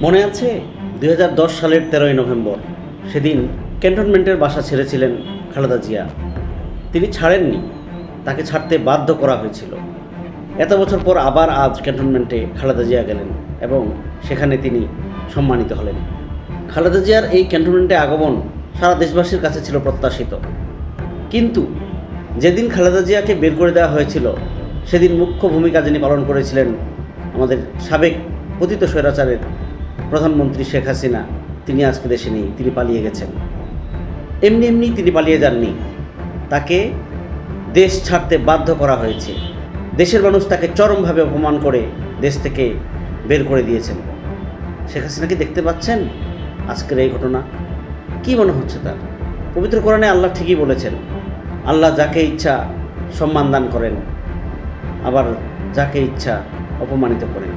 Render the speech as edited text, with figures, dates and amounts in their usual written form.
মনে আছে 2010 সালের 13ই নভেম্বর, সেদিন ক্যান্টনমেন্টের বাসা ছেড়েছিলেন খালেদা জিয়া। তিনি ছাড়েননি, তাকে ছাড়তে বাধ্য করা হয়েছিল। এত বছর পর আবার আজ ক্যান্টনমেন্টে খালেদা জিয়া গেলেন এবং সেখানে তিনি সম্মানিত হলেন। খালেদা জিয়ার এই ক্যান্টনমেন্টে আগমন সারা দেশবাসীর কাছে ছিল প্রত্যাশিত। কিন্তু যেদিন খালেদা জিয়াকে বের করে দেওয়া হয়েছিল, সেদিন মুখ্য ভূমিকা যিনি পালন করেছিলেন আমাদের সাবেক পতিত স্বৈরাচারের প্রধানমন্ত্রী শেখ হাসিনা, তিনি আজকে দেশে নেই, তিনি পালিয়ে গেছেন। এমনি এমনি তিনি পালিয়ে যাননি, তাকে দেশ ছাড়তে বাধ্য করা হয়েছে। দেশের মানুষ তাকে চরমভাবে অপমান করে দেশ থেকে বের করে দিয়েছেন। শেখ হাসিনাকে দেখতে পাচ্ছেন আজকের এই ঘটনা? কী মনে হচ্ছে তার? পবিত্র কোরআনে আল্লাহ ঠিকই বলেছেন, আল্লাহ যাকে ইচ্ছা সম্মান দান করেন, আবার যাকে ইচ্ছা অপমানিত করেন।